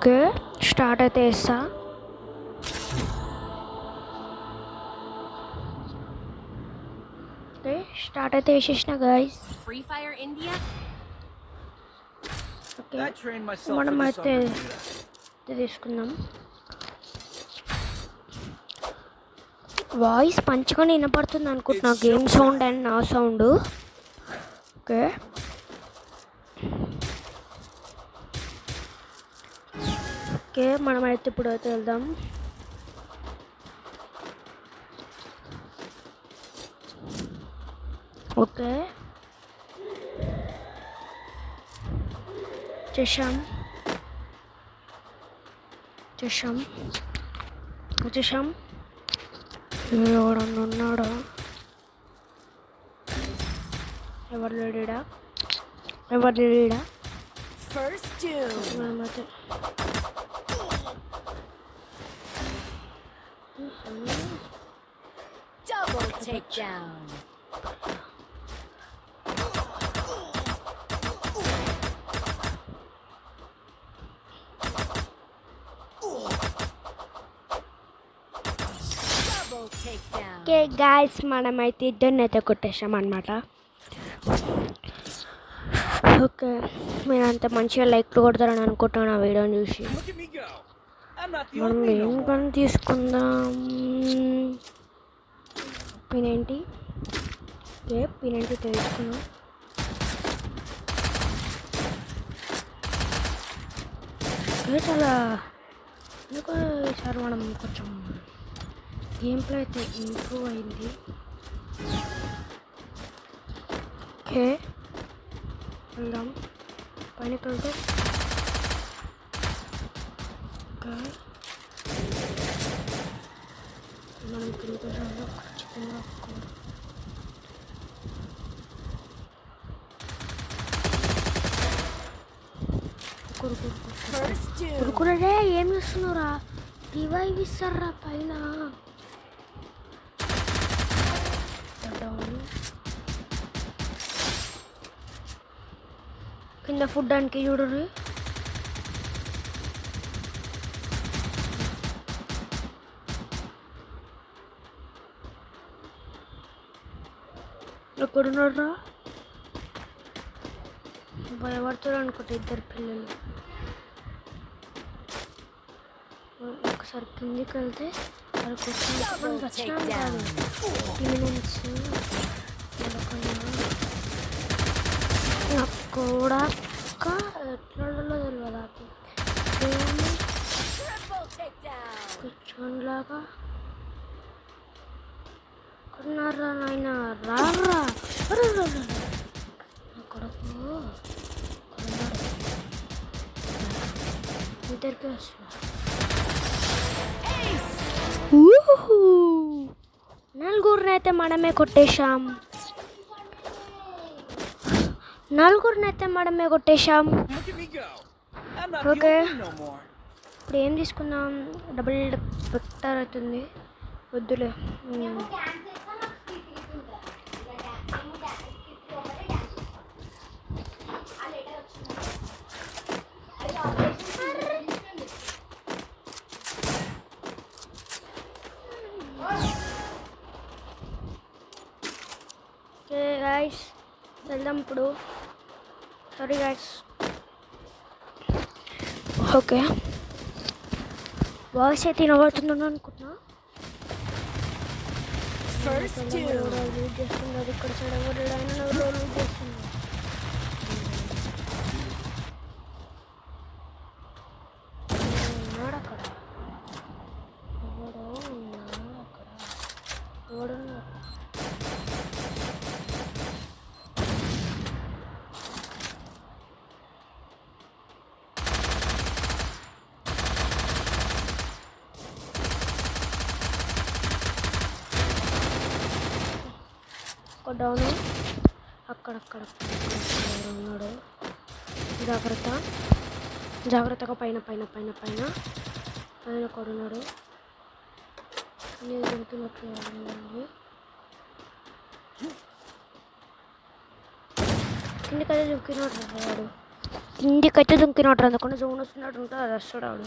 Okay start అయితే వేస్తా. Okay start అయితే వేసేసిన guys. Free Fire India? Okay I trained myself మనం for this అయితే on Bermuda. తీసుకుందాం. వాయిస్ మంచిగానే వినపడుతుంది అనుకుంటున్నా, గేమ్ సౌండ్ అండ్ నా సౌండ్. ఓకే ఓకే మనమైతే ఇప్పుడు అయితే వెళ్దాం. ఓకే వచ్చేసాం ఎవడన్నా ఉన్నాడా? ఎవరు లేడా? First doom. మనమైతే Double takedown. Double takedown. Okay guys మనమైతే ఇద్దరిని అయితే కొట్టేసాం అనమాట. ఓకే మీరు అంత మంచిగా లైక్లు కొడతారని అనుకుంటాను ఆ వీడియోని చూసి. Look at me go. I'm not the మనం only no ఏం more. పని తీసుకుందాం? పినేంటి? ఓకే పినేంటి తీసుకున్నాం. చాలా ఎందుకో ఈసారి మనం కొంచెం గేమ్ ప్లే అయితే ఇంప్రూవ్ అయింది. ఓకే వెళ్దాం పైనకి వెళ్తే. ఓకే మనం కిందకి వెళ్ళాలి ఖచ్చితంగా. First doom. కురుకురే ఏం చేస్తున్నారా? రివైవ్ ఇస్తారా పైన? కింద ఫుడ్ దానికి చూడరు. ఎక్కడున్నారా? భయపడుతారు అనుకుంటా ఇద్దరు పిల్లలు. ఒకసారి కిందికి వెళ్తే వాళ్ళకి వచ్చినాం కాదు మినిట్స్ కూడా ఎట్లా తెలియదు. Triple takedown. కూర్చోనిలాగా కొన్నారా నాయన రారా కొడుకు ఇద్దరికి వస్తున్నా. నలుగురినైతే మనమే కొట్టేశాం. Look at me go. I'm not Okay. the only no more. ఇప్పుడు ఏం తీసుకుందాం? డబుల్ బెటర్ అవుతుంది, వద్దులే. ఓకే గాయస్ వెళ్దాం ఇప్పుడు. Sorry guys. ఓకే వాయిస్ అయితే వినబడుతుందని అనుకుంటున్నా. First doom. యూజ్ చేస్తున్నారు ఇక్కడ సైడ్. ఎవరు యూజ్ చేస్తున్నారు? ఉన్నాడు అక్కడ, ఎవడున్నాడు? ఒక డౌన్ అక్కడక్కడ ఉన్నాడు. జాగ్రత్తగా పైన కొడున్నాడు. నేను దొరికినట్లు కిందకి అదే దొరికినాడు వాడు. కిందికైతే దుంకినట్టు అందుకని జోన్ వస్తున్నట్టు ఉంటుంది అది వస్తాడు ఆడు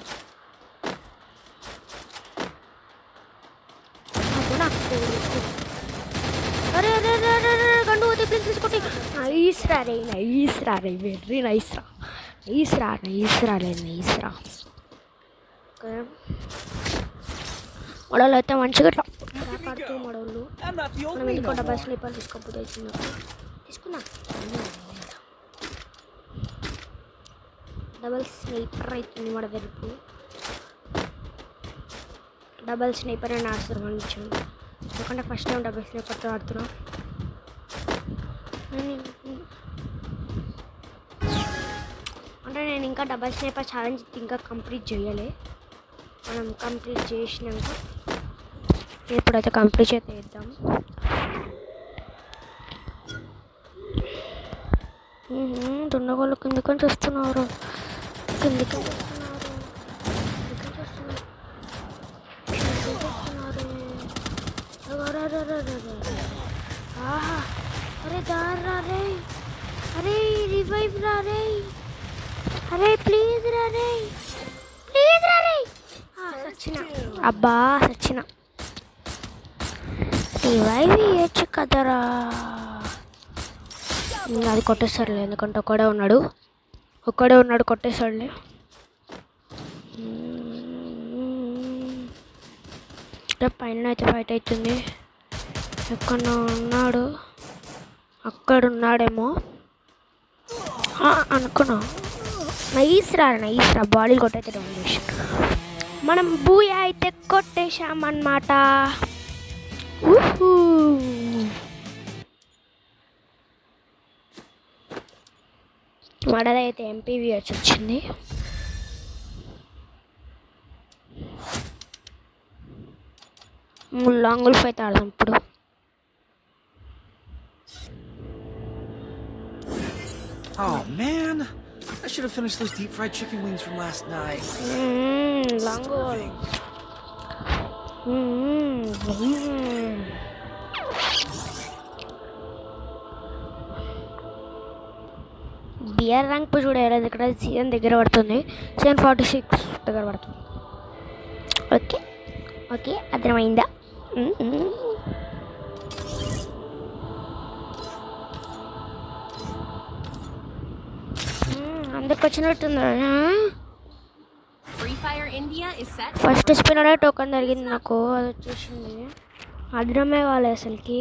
అరే అరే అరే అరే అరే గండు పోతే ప్రిన్సెస్ కొట్టి నైస్ రా రే వెరీ నైస్ రా ఓకే మడలు అయితే మంచిగా పడుతూ మడవులు I'm not the old మనం me ఎందుకో no డబ్బా more. స్లీపర్ తీసుకోకపోతే తీసుకున్నా డబల్ స్నైపర్ అవుతుంది మన వెరుపు డబల్ స్నైపర్ అని ఆడుతున్నారు మన విషయం ఎందుకంటే ఫస్ట్ టైం డబల్ స్నైపర్తో ఆడుతున్నాం అంటే నేను ఇంకా డబల్ స్నైపర్ ఛాలెంజ్ ఇంకా కంప్లీట్ చేయలే మనం కంప్లీట్ చేసినాక ఎప్పుడైతే కంప్లీట్ అయితే వేద్దాం దున్నగోళ్ళు కిందకొని చూస్తున్నారు ఆహా అరే దారా రే అరే రివైవ్ రా రే అరే ప్లీజ్ రా రే సచ్చిన అబ్బా సచ్చిన రివైవ్ ఇవ్వచ్చు కదరా అది కొట్టేస్తాడులే ఎందుకంటే ఒక్కడే ఉన్నాడు కొట్టేస్తాడులే పైన అయితే ఫైట్ అవుతుంది ఎక్కడ ఉన్నాడు అక్కడ ఉన్నాడేమో అనుకున్నా నైస్ రా బాడీలు కొట్టయితే డౌన్ మనం బూయా అయితే కొట్టేశామన్నమాట మడదైతే ఎంపీవీ వచ్చింది లాంగ్ ఉల్ఫ్ అయితే ఆడదాం ఇప్పుడు Oh man, I should have finished those deep fried chicken wings from last night. Long BR rank చూడాలి ఇక్కడ సీజన్ దగ్గర పడుతుంది సీజన్ 46 దగ్గర పడుతుంది ఓకే అర్థమైందా అందరికి వచ్చినట్టుందా ఫస్ట్ స్పిన్నరే టోకన్ జరిగింది నాకు అది వచ్చేసింది అర్థమే కాలే అసలుకి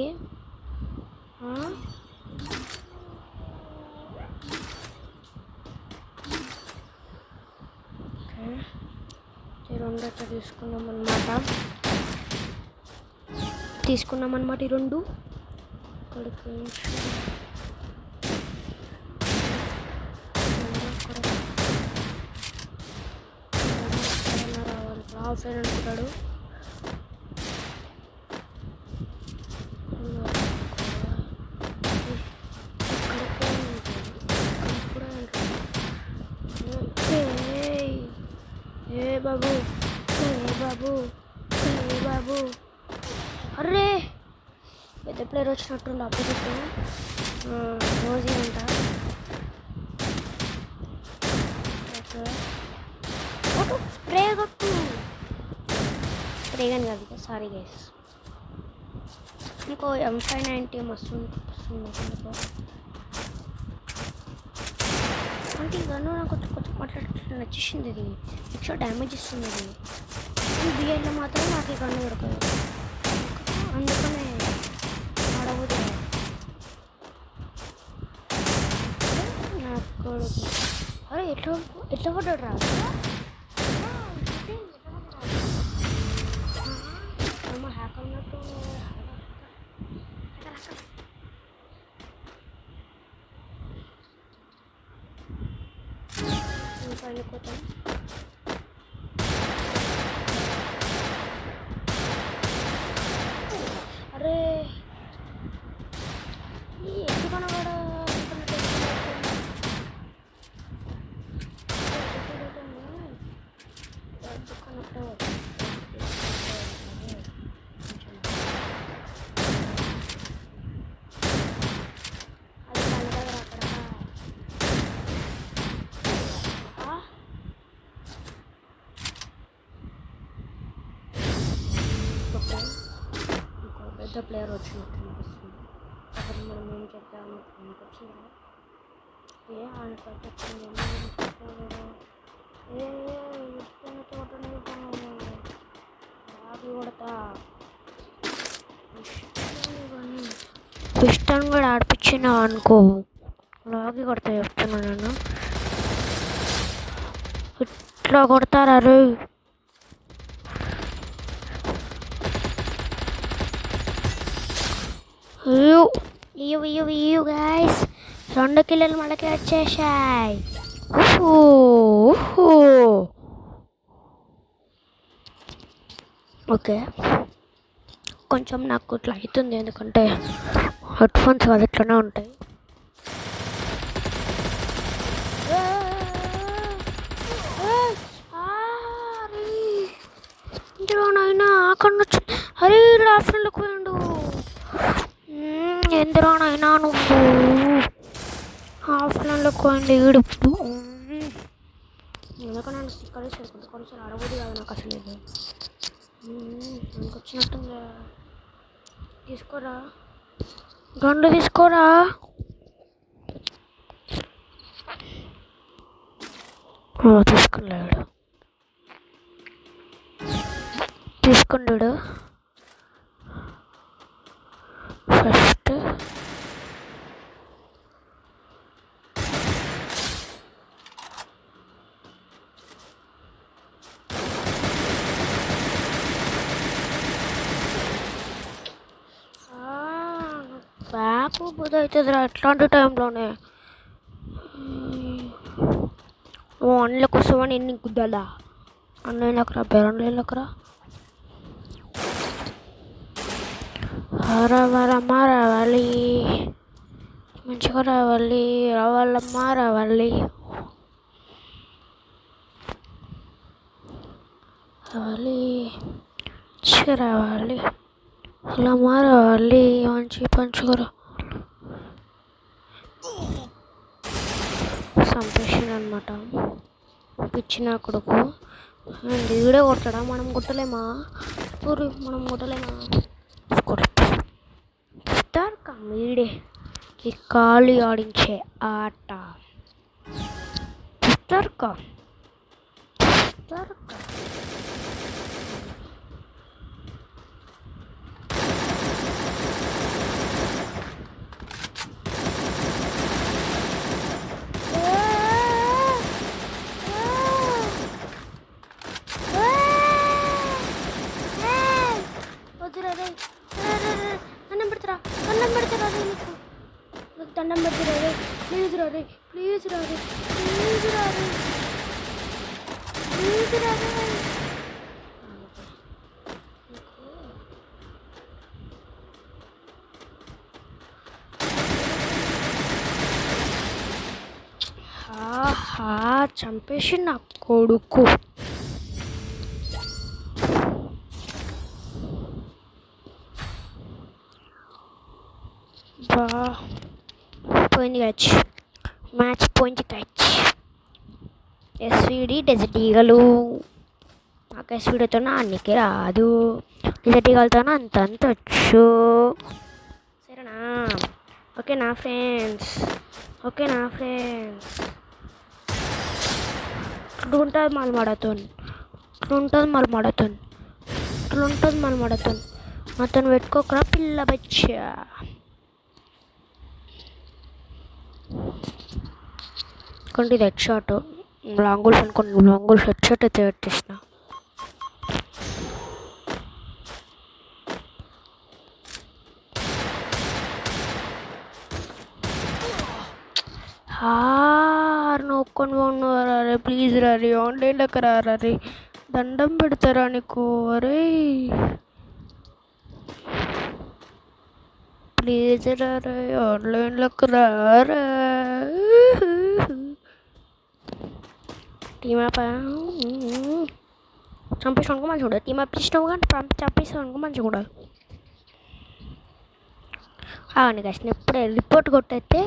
రెండు అయితే తీసుకున్నాం అన్నమాట ఈ రెండు ఇక్కడికి రావాలి ఆఫ్లైన్ అనుకుంటాడు బాబు అర్రే పెద్ద ప్లేయర్ వచ్చినట్టుండి ఆపోజిట్ రోజీ అంట స్ప్రే కొట్టు స్ప్రే కానీ కాదు సారీ గైస్ ఇంకో M590 మస్తు అంటే ఈ గన్ను నాకు కొంచెం మాట్లాడుతూ నచ్చేసింది ఇది ఎక్స్ట్రా డ్యామేజ్ ఇస్తుంది ఇది బిఎల్లో మాత్రం నాకు ఈ గన్ను దొరకదు అందుకనే ఆడబోదు నాకు అరే ఎట్లా పడ్డాడు రా హ్యాక్ అన్నట్టు ఇంకా వెళ్ళిపోతాం అరే ఎందుకన్నా కూడా కొత్త ప్లేయర్ వచ్చినట్టు అనిపిస్తుంది. అప్పుడు మనం ఏం చేద్దాం వచ్చిందా ఏ ఆయనకైతే ఇష్టమైన చోటనే బాగా కొడతా ఇష్టం కూడా ఆడిపించిన అనుకో లాగి కొడతా చెప్తున్నా నేను ఇట్లా కొడతారా రే ఇయ్యు గైస్ 2 కిలోలు మనకి వచ్చేసాయి. ఓకే కొంచెం నాకు ఇట్లా అవుతుంది ఎందుకంటే హెడ్ ఫోన్స్ అది ఇట్లనే ఉంటాయి. ఇందులోనైనా అక్కడ అరే లాఫ్ట్లోకి పోయిండు. ఎందులోనైనా నువ్వు ఆఫ్లైన్లోకి పోయింది ఈడు ఎందుకన్నా నన్ను స్టిక్కర్ వేసుకుంటా కొంచెం అడగదు కాదు నాకు అసలు ఇది నాకు వచ్చినట్టుందా తీసుకోరా గండు తీసుకోరా తీసుకున్నాడు తీసుకున్నాడు ఫస్ట్ బ్యాక్ బుద్ధి అవుతుందిరా ఎట్లాంటి టైంలోనే అన్నల కోసమని ఎన్ని గుద్దలా అన్నయ్యలకరా బెరండ్లకరా రావాలమ్మా రావాలి మంచిగా రావాలి రావాలమ్మా రావాలి రావాలి మంచిగా రావాలి అలా రావాలి మంచి పంచుగా సంపేషన్ అనమాట పిచ్చిన కొడుకు వీడే కొట్టడా మనం కొట్టలేమా ఊరి మనం కొట్టలేమా కొడతారు వీడే ఈ కాలు ఆడించే ఆట తరక దండం పెడతారా రే ప్లీజ్ రారే ప్లీజ్ రారే ప్లీజ్ రారే ప్లీజ్ రారే చంపేసి నా కొడుకు పోయింది కావచ్చు మ్యాచ్ పోయింది కావచ్చు ఎస్విడి డెజర్ట్ ఈగలు నాకు ఎస్విడితో అన్నికి రాదు డెజర్ట్ ఈగలతో అంత వచ్చు సరేనా ఓకేనా ఫ్రెండ్స్ ఇట్లుంటుంది మళ్ళీ అతను పెట్టుకోకరా పిల్ల బచ్చా కొంటే ఇది హెడ్ షాట్ లాంగుల్స్ అనుకోండి లాంగుల్స్ హెడ్ షాట్ అయితే పెట్టేసిన నొక్కొని పోన్నారే ప్లీజ్ రారీ ఆన్లైన్లోకి రారీ దండం పెడతారా నీకు అరే ప్లీజ్ రారే ఆన్లైన్లోకి రారా టీమప్ చంపేసానుకో మంచిగా ఉండదు టీమప్ ఇచ్చినావు కానీ చంపేసానుకో మంచిగా ఉండదు ఆగండి గాయస్ నేను ఇప్పుడే రిపోర్ట్ కొట్టయితే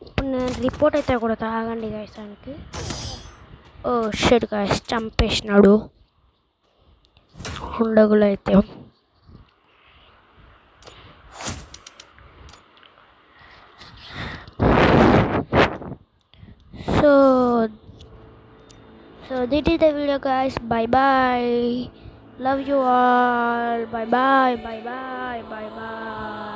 ఇప్పుడు నేను రిపోర్ట్ అయితే కొడతా ఆగండి గాయస్ దానికి ఓ షెడ్ గాయస్ చంపేసినాడు ఉండగులు అయితే So this is the video, guys. Bye bye. Love you all. Bye bye. Bye bye. Bye bye.